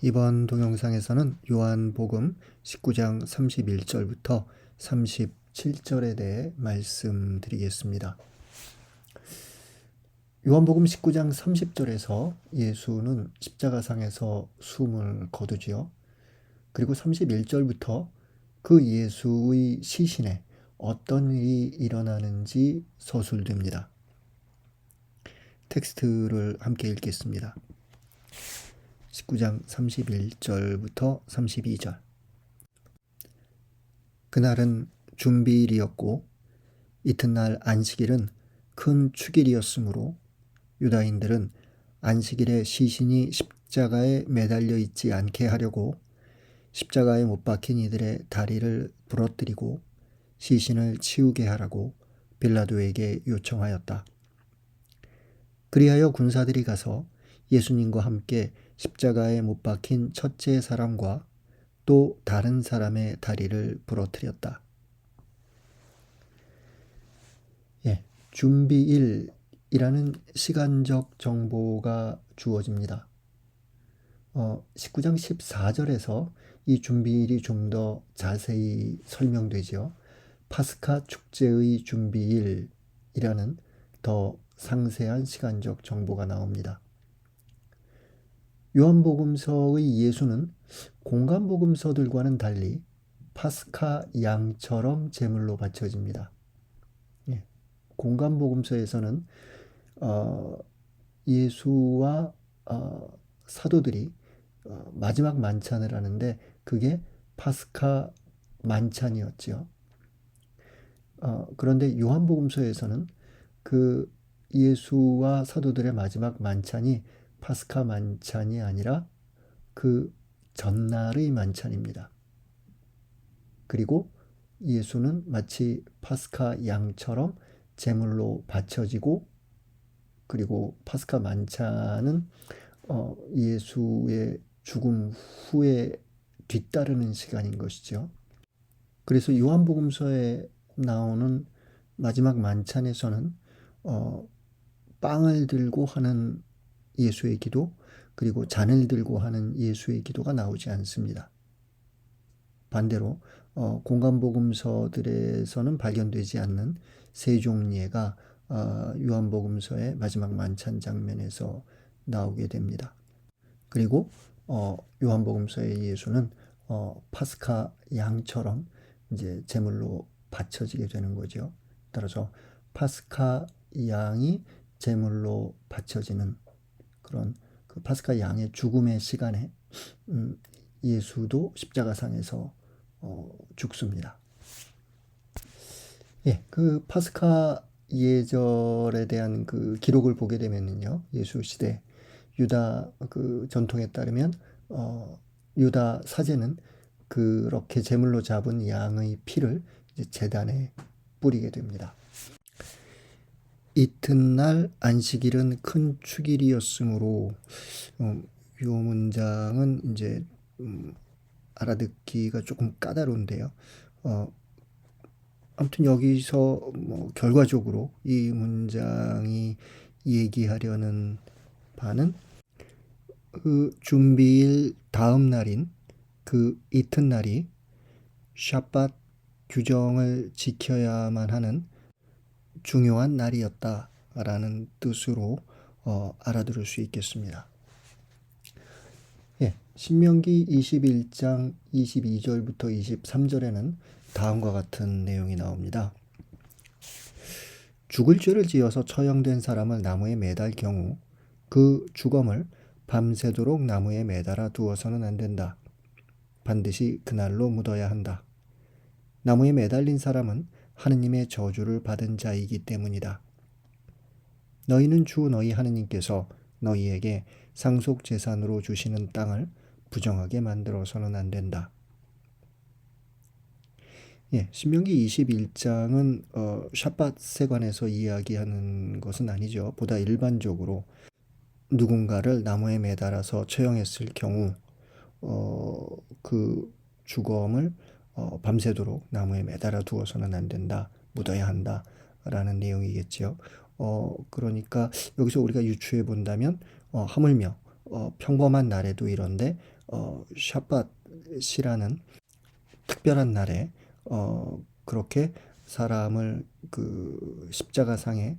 이번 동영상에서는 요한복음 19장 31절부터 37절에 대해 말씀드리겠습니다. 요한복음 19장 30절에서 예수는 십자가상에서 숨을 거두지요. 그리고 31절부터 그 예수의 시신에 어떤 일이 일어나는지 서술됩니다. 텍스트를 함께 읽겠습니다. 19장 31절부터 32절. 그날은 준비일이었고 이튿날 안식일은 큰 축일이었으므로 유다인들은 안식일에 시신이 십자가에 매달려 있지 않게 하려고 십자가에 못 박힌 이들의 다리를 부러뜨리고 시신을 치우게 하라고 빌라도에게 요청하였다. 그리하여 군사들이 가서 예수님과 함께 십자가에 못 박힌 첫째 사람과 또 다른 사람의 다리를 부러뜨렸다. 준비일이라는 시간적 정보가 주어집니다. 19장 14절에서 이 준비일이 좀 더 자세히 설명되죠. 파스카 축제의 준비일이라는 더 상세한 시간적 정보가 나옵니다. 요한복음서의 예수는 공간복음서들과는 달리 파스카 양처럼 제물로 바쳐집니다. 공간복음서에서는 예수와 사도들이 마지막 만찬을 하는데 그게 파스카 만찬이었죠. 그런데 요한복음서에서는 그 예수와 사도들의 마지막 만찬이 파스카 만찬이 아니라 그 전날의 만찬입니다. 그리고 예수는 마치 파스카 양처럼 제물로 바쳐지고, 그리고 파스카 만찬은 예수의 죽음 후에 뒤따르는 시간인 것이죠. 그래서 요한복음서에 나오는 마지막 만찬에서는 빵을 들고 하는 예수의 기도, 그리고 잔을 들고 하는 예수의 기도가 나오지 않습니다. 반대로 공간복음서들에서는 발견되지 않는 세종례가 요한복음서의 마지막 만찬 장면에서 나오게 됩니다. 그리고 요한복음서의 예수는 파스카 양처럼 이제 제물로 바쳐지게 되는 거죠. 따라서 파스카 양이 제물로 바쳐지는 그런 그 파스카 양의 죽음의 시간에 예수도 십자가상에서 죽습니다. 그 파스카 예절에 대한 그 기록을 보게 되면요, 예수 시대 유다 그 전통에 따르면 유다 사제는 그렇게 제물로 잡은 양의 피를 이제 제단에 뿌리게 됩니다. 이튿날 안식일은 큰 축일이었으므로 이 문장은 이제 알아듣기가 조금 까다로운데요. 아무튼 여기서 결과적으로 이 문장이 얘기하려는 바는 그 준비일 다음 날인 그 이튿날이 샤밧 규정을 지켜야만 하는 중요한 날이었다라는 뜻으로 알아들을 수 있겠습니다. 신명기 21장 22절부터 23절에는 다음과 같은 내용이 나옵니다. 죽을 죄를 지어서 처형된 사람을 나무에 매달 경우 그 주검을 밤새도록 나무에 매달아 두어서는 안 된다. 반드시 그날로 묻어야 한다. 나무에 매달린 사람은 하느님의 저주를 받은 자이기 때문이다. 너희는 주 너희 하느님께서 너희에게 상속재산으로 주시는 땅을 부정하게 만들어서는 안 된다. 신명기 21장은 샤밧에 관해서 이야기하는 것은 아니죠. 보다 일반적으로 누군가를 나무에 매달아서 처형했을 경우 그 주검을 밤새도록 나무에 매달아 두어서는 안 된다. 묻어야 한다. 라는 내용이겠죠. 그러니까 여기서 우리가 유추해 본다면 하물며 평범한 날에도 이런데 샤밧이라는 특별한 날에 그렇게 사람을 그 십자가상에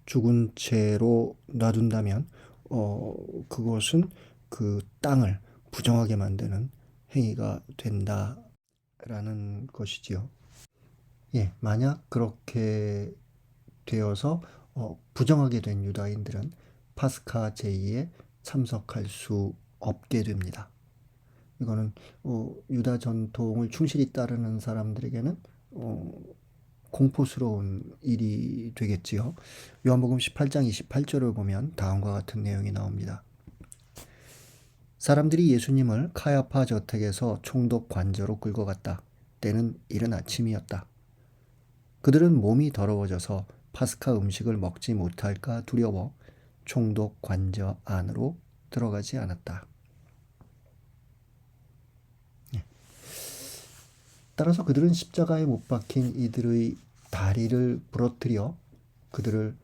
죽은 채로 놔둔다면 그것은 그 땅을 부정하게 만드는 행위가 된다라는 것이지요. 예, 만약 그렇게 되어서 부정하게 된 유다인들은 파스카 제의에 참석할 수 없게 됩니다. 이거는 유다 전통을 충실히 따르는 사람들에게는 공포스러운 일이 되겠지요. 요한복음 18장 28절을 보면 다음과 같은 내용이 나옵니다. 사람들이 예수님을 카야파 저택에서 총독 관저로 끌고 갔다. 때는 이른 아침이었다. 그들은 몸이 더러워져서 파스카 음식을 먹지 못할까 두려워 총독 관저 안으로 들어가지 않았다. 따라서 그들은 십자가에 못 박힌 이들의 다리를 부러뜨려 그들을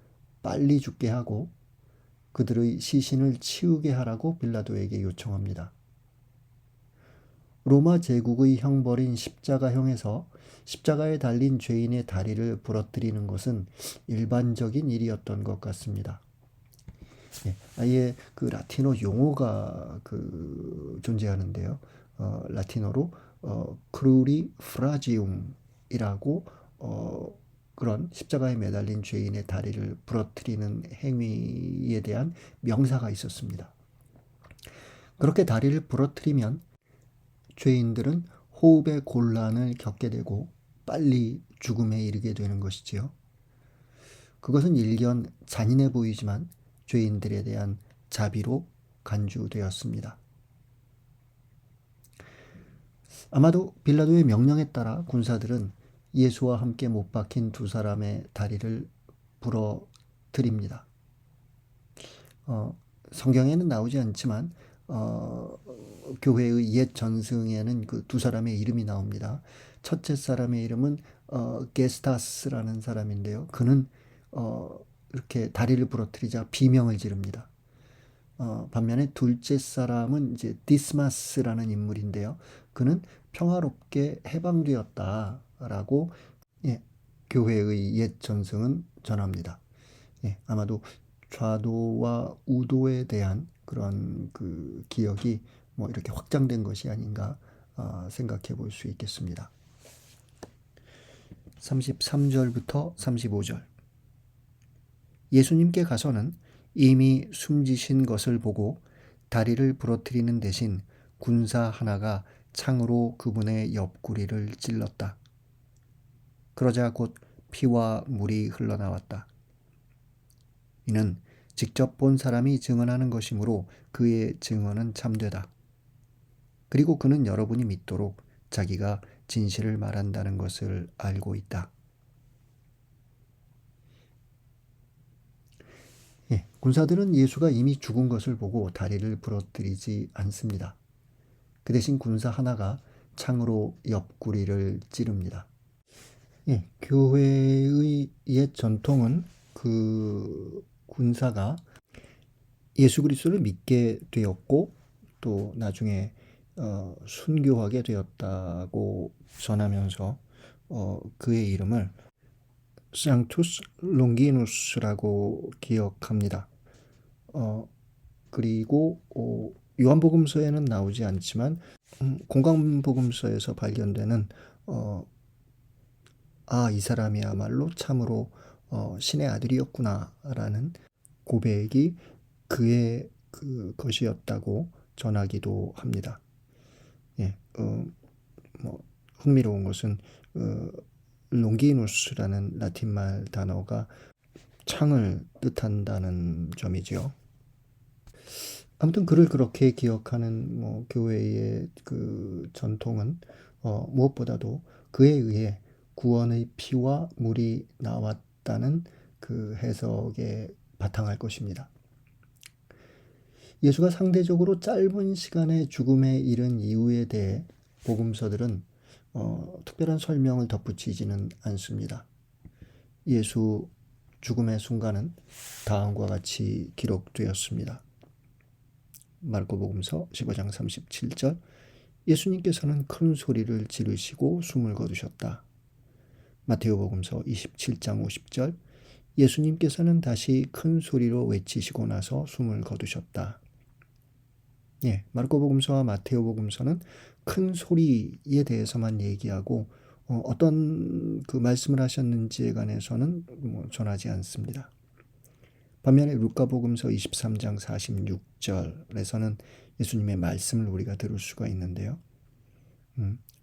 빨리 죽게 하고 그들의 시신을 치우게 하라고 빌라도에게 요청합니다. 로마 제국의 형벌인 십자가형에서 십자가에 달린 죄인의 다리를 부러뜨리는 것은 일반적인 일이었던 것 같습니다. 아예 그 라틴어 용어가 존재하는데요. 라틴어로 크루리 프라지움이라고 그런 십자가에 매달린 죄인의 다리를 부러뜨리는 행위에 대한 명사가 있었습니다. 그렇게 다리를 부러뜨리면 죄인들은 호흡의 곤란을 겪게 되고 빨리 죽음에 이르게 되는 것이지요. 그것은 일견 잔인해 보이지만 죄인들에 대한 자비로 간주되었습니다. 아마도 빌라도의 명령에 따라 군사들은 예수와 함께 못 박힌 두 사람의 다리를 부러뜨립니다. 성경에는 나오지 않지만 교회의 옛 전승에는 그 두 사람의 이름이 나옵니다. 첫째 사람의 이름은 게스타스라는 사람인데요. 그는 이렇게 다리를 부러뜨리자 비명을 지릅니다. 반면에 둘째 사람은 이제 디스마스라는 인물인데요. 그는 평화롭게 해방되었다라고 교회의 옛 전승은 전합니다. 아마도 좌도와 우도에 대한 그런 그 기억이 뭐 이렇게 확장된 것이 아닌가 생각해 볼 수 있겠습니다. 33절부터 35절. 예수님께 가서는 이미 숨지신 것을 보고 다리를 부러뜨리는 대신 군사 하나가 창으로 그분의 옆구리를 찔렀다. 그러자 곧 피와 물이 흘러나왔다. 이는 직접 본 사람이 증언하는 것이므로 그의 증언은 참되다. 그리고 그는 여러분이 믿도록 자기가 진실을 말한다는 것을 알고 있다. 군사들은 예수가 이미 죽은 것을 보고 다리를 부러뜨리지 않습니다. 그 대신 군사 하나가 창으로 옆구리를 찌릅니다. 교회의 옛 전통은 그 군사가 예수 그리스도를 믿게 되었고 또 나중에 순교하게 되었다고 전하면서 그의 이름을 상투스 롱기누스라고 기억합니다. 그리고 요한복음서에는 나오지 않지만 공관복음서에서 발견되는 이 사람이야말로 참으로 신의 아들이었구나라는 고백이 그의 것이었다고 전하기도 합니다. 흥미로운 것은 롱기누스라는 라틴말 단어가 창을 뜻한다는 점이지요. 아무튼 그를 그렇게 기억하는 교회의 그 전통은 무엇보다도 그에 의해 구원의 피와 물이 나왔다는 그 해석에 바탕할 것입니다. 예수가 상대적으로 짧은 시간에 죽음에 이른 이유에 대해 복음서들은 특별한 설명을 덧붙이지는 않습니다. 예수 죽음의 순간은 다음과 같이 기록되었습니다. 마르코복음서 15장 37절 예수님께서는 큰 소리를 지르시고 숨을 거두셨다. 마테오복음서 27장 50절 예수님께서는 다시 큰 소리로 외치시고 나서 숨을 거두셨다. 예, 마르코복음서와 마테오복음서는 큰 소리에 대해서만 얘기하고 어떤 그 말씀을 하셨는지에 관해서는 전하지 않습니다. 반면에 루카복음서 23장 46절에서는 예수님의 말씀을 우리가 들을 수가 있는데요.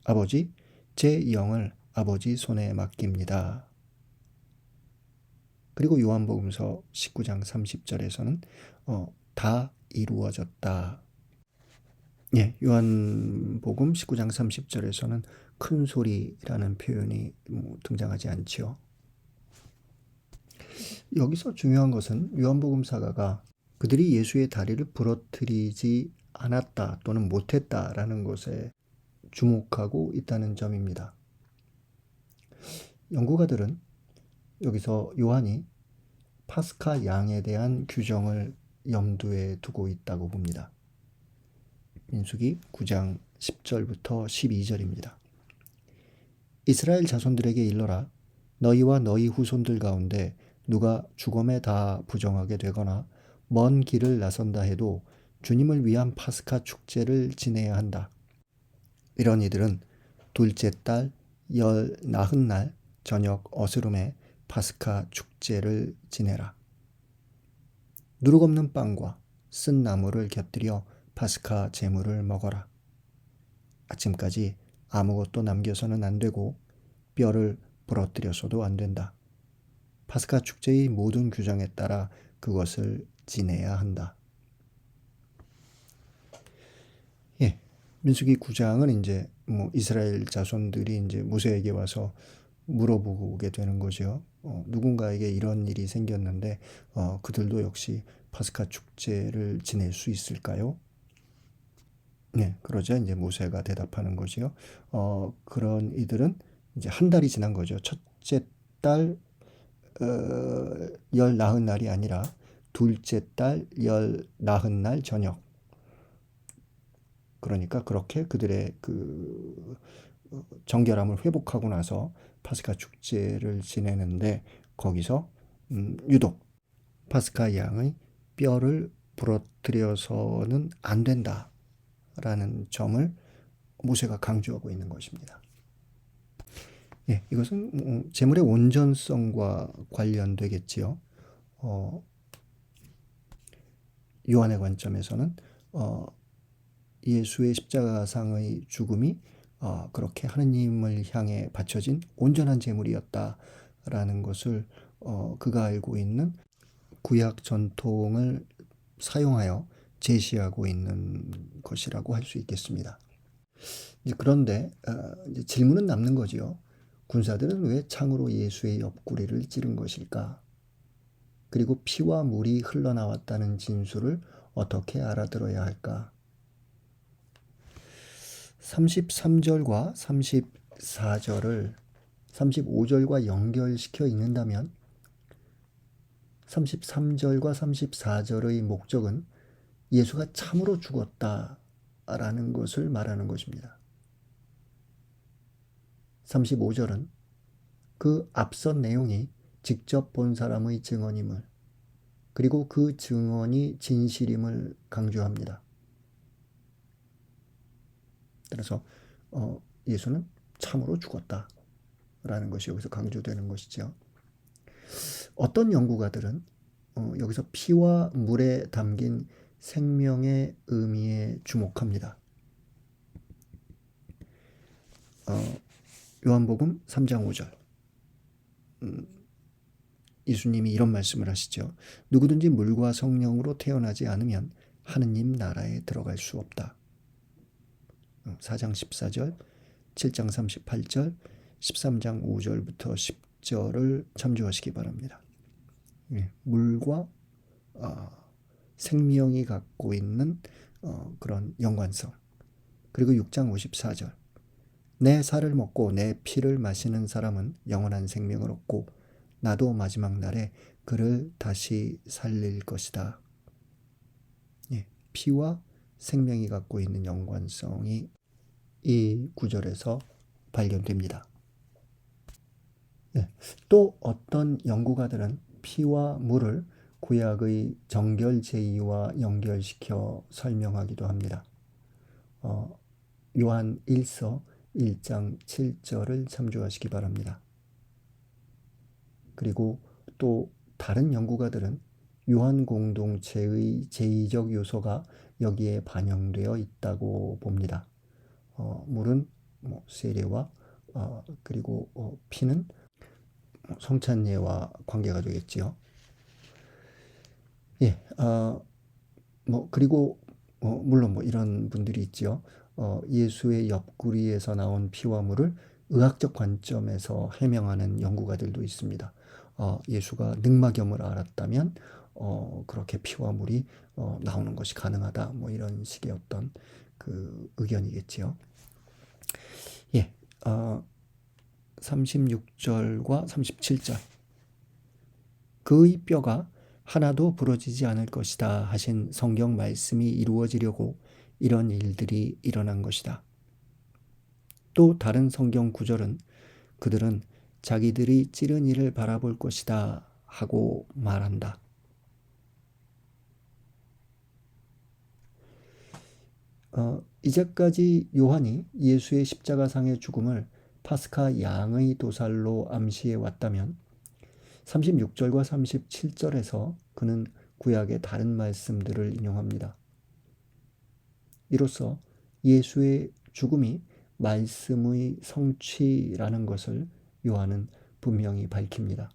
아버지, 제 영을 아버지 손에 맡깁니다. 그리고 요한복음서 19장 30절에서는 다 이루어졌다. 예, 요한복음 19장 30절에서는 큰 소리라는 표현이 등장하지 않지요. 여기서 중요한 것은 요한복음 사가가 그들이 예수의 다리를 부러뜨리지 않았다 또는 못했다라는 것에 주목하고 있다는 점입니다. 연구가들은 여기서 요한이 파스카 양에 대한 규정을 염두에 두고 있다고 봅니다. 민수기 9장 10절부터 12절입니다. 이스라엘 자손들에게 일러라. 너희와 너희 후손들 가운데 누가 죽음에 다 부정하게 되거나 먼 길을 나선다 해도 주님을 위한 파스카 축제를 지내야 한다. 이런 이들은 둘째 달 열 나흔 날 저녁 어스름에 파스카 축제를 지내라. 누룩 없는 빵과 쓴 나물을 곁들여 파스카 제물을 먹어라. 아침까지 아무것도 남겨서는 안 되고 뼈를 부러뜨려서도 안 된다. 파스카 축제의 모든 규정에 따라 그것을 지내야 한다. 예, 민수기 9장은 이제 이스라엘 자손들이 이제 모세에게 와서 물어보게 되는 거죠. 누군가에게 이런 일이 생겼는데 그들도 역시 파스카 축제를 지낼 수 있을까요? 네, 그러자 이제 모세가 대답하는 거지요. 그런 이들은 이제 한 달이 지난 거죠. 첫째 달 열 나흔 날이 아니라 둘째 달 열 나흔 날 저녁. 그러니까 그렇게 그들의 그 정결함을 회복하고 나서 파스카 축제를 지내는데 거기서 유독 파스카 양의 뼈를 부러뜨려서는 안 된다라는 점을 모세가 강조하고 있는 것입니다. 예, 이것은 제물의 온전성과 관련되겠지요. 요한의 관점에서는 예수의 십자가상의 죽음이 그렇게 하느님을 향해 바쳐진 온전한 제물이었다라는 것을 그가 알고 있는 구약 전통을 사용하여 제시하고 있는 것이라고 할 수 있겠습니다. 그런데 이제 질문은 남는 거지요. 군사들은 왜 창으로 예수의 옆구리를 찌른 것일까? 그리고 피와 물이 흘러나왔다는 진술을 어떻게 알아들어야 할까? 33절과 34절을 35절과 연결시켜 읽는다면 33절과 34절의 목적은 예수가 참으로 죽었다라는 것을 말하는 것입니다. 35절은 그 앞선 내용이 직접 본 사람의 증언임을 그리고 그 증언이 진실임을 강조합니다. 그래서 예수는 참으로 죽었다라는 것이 여기서 강조되는 것이죠. 어떤 연구가들은 여기서 피와 물에 담긴 생명의 의미에 주목합니다. 요한복음 3장 5절 예수님이 이런 말씀을 하시죠. 누구든지 물과 성령으로 태어나지 않으면 하느님 나라에 들어갈 수 없다. 4장 14절, 7장 38절, 13장 5절부터 10절을 참조하시기 바랍니다. 물과 생명이 갖고 있는 그런 연관성. 그리고 6장 54절 내 살을 먹고 내 피를 마시는 사람은 영원한 생명을 얻고 나도 마지막 날에 그를 다시 살릴 것이다. 피와 생명이 갖고 있는 연관성이 이 구절에서 발견됩니다. 네. 또 어떤 연구가들은 피와 물을 구약의 정결 제의와 연결시켜 설명하기도 합니다. 요한 1서 1장 7절을 참조하시기 바랍니다. 그리고 또 다른 연구가들은 요한 공동체의 제의적 요소가 여기에 반영되어 있다고 봅니다. 물은 세례와 그리고 피는 성찬례와 관계가 되겠지요. 예, 그리고 물론 이런 분들이 있지요. 예수의 옆구리에서 나온 피와 물을 의학적 관점에서 해명하는 연구가들도 있습니다. 예수가 늑막염을 앓았다면 그렇게 피와 물이 나오는 것이 가능하다. 이런 식의 어떤 그 의견이겠지요. 예, 36절과 37절. 그의 뼈가 하나도 부러지지 않을 것이다 하신 성경 말씀이 이루어지려고 이런 일들이 일어난 것이다. 또 다른 성경 구절은 그들은 자기들이 찌른 이를 바라볼 것이다 하고 말한다. 이제까지 요한이 예수의 십자가상의 죽음을 파스카 양의 도살로 암시해 왔다면 36절과 37절에서 그는 구약의 다른 말씀들을 인용합니다. 이로써 예수의 죽음이 말씀의 성취라는 것을 요한은 분명히 밝힙니다.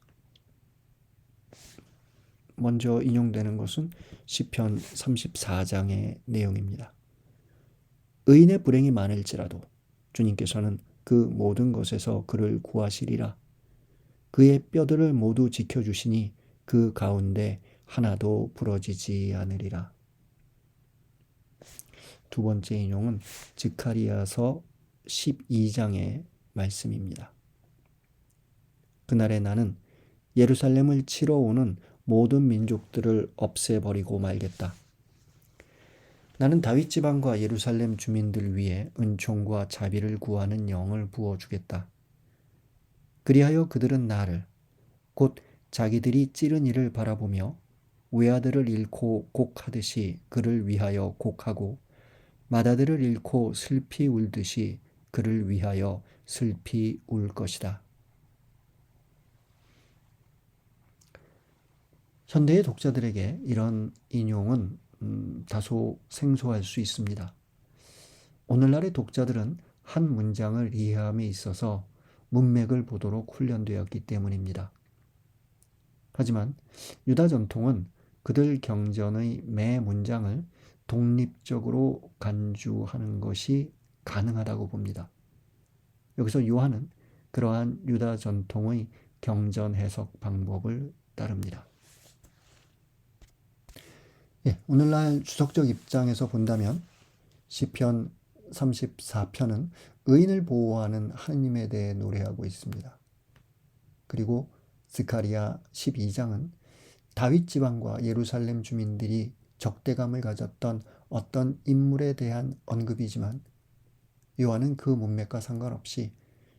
먼저 인용되는 것은 시편 34장의 내용입니다. 의인의 불행이 많을지라도 주님께서는 그 모든 것에서 그를 구하시리라. 그의 뼈들을 모두 지켜주시니 그 가운데 하나도 부러지지 않으리라. 두 번째 인용은 스가랴서 12장의 말씀입니다. 그날에 나는 예루살렘을 치러 오는 모든 민족들을 없애버리고 말겠다. 나는 다윗 지방과 예루살렘 주민들 위에 은총과 자비를 구하는 영을 부어주겠다. 그리하여 그들은 나를 곧 자기들이 찌른 이를 바라보며 외아들을 잃고 곡하듯이 그를 위하여 곡하고 맏아들을 잃고 슬피 울듯이 그를 위하여 슬피 울 것이다. 현대의 독자들에게 이런 인용은 다소 생소할 수 있습니다. 오늘날의 독자들은 한 문장을 이해함에 있어서 문맥을 보도록 훈련되었기 때문입니다. 하지만 유다 전통은 그들 경전의 매 문장을 독립적으로 간주하는 것이 가능하다고 봅니다. 여기서 요한은 그러한 유다 전통의 경전 해석 방법을 따릅니다. 오늘날 주석적 입장에서 본다면 시편 34편은 의인을 보호하는 하느님에 대해 노래하고 있습니다. 그리고 스가랴 12장은 다윗 지방과 예루살렘 주민들이 적대감을 가졌던 어떤 인물에 대한 언급이지만 요한은 그 문맥과 상관없이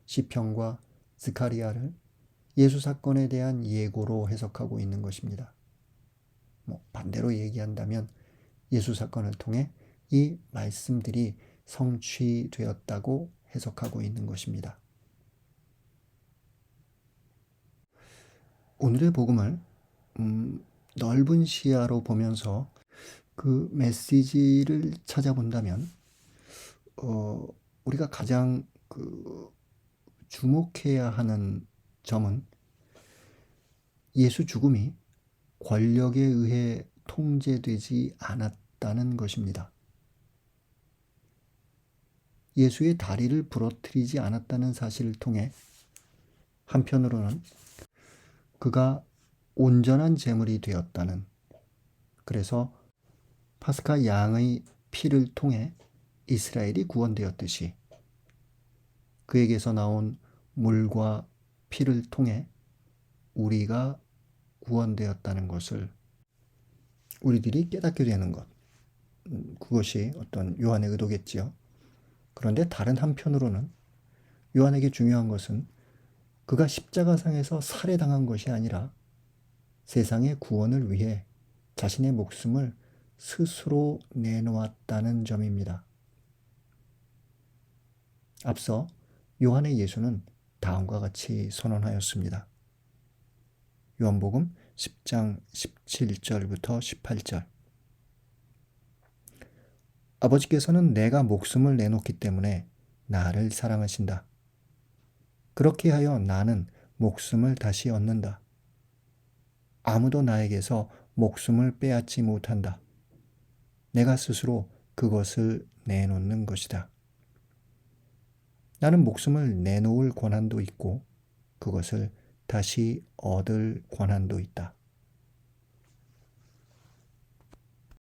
시편과 스가랴를 예수 사건에 대한 예고로 해석하고 있는 것입니다. 반대로 얘기한다면 예수 사건을 통해 이 말씀들이 성취되었다고 해석하고 있는 것입니다. 오늘의 복음을 넓은 시야로 보면서 그 메시지를 찾아본다면 우리가 가장 주목해야 하는 점은 예수 죽음이 권력에 의해 통제되지 않았다는 것입니다. 예수의 다리를 부러뜨리지 않았다는 사실을 통해 한편으로는 그가 온전한 제물이 되었다는, 그래서 파스카 양의 피를 통해 이스라엘이 구원되었듯이 그에게서 나온 물과 피를 통해 우리가 구원되었다는 것을 우리들이 깨닫게 되는 것, 그것이 어떤 요한의 의도겠지요. 그런데 다른 한편으로는 요한에게 중요한 것은 그가 십자가상에서 살해당한 것이 아니라 세상의 구원을 위해 자신의 목숨을 스스로 내놓았다는 점입니다. 앞서 요한의 예수는 다음과 같이 선언하였습니다. 요한복음 10장 17절부터 18절. 아버지께서는 내가 목숨을 내놓기 때문에 나를 사랑하신다. 그렇게 하여 나는 목숨을 다시 얻는다. 아무도 나에게서 목숨을 빼앗지 못한다. 내가 스스로 그것을 내놓는 것이다. 나는 목숨을 내놓을 권한도 있고 그것을 다시 얻을 권한도 있다.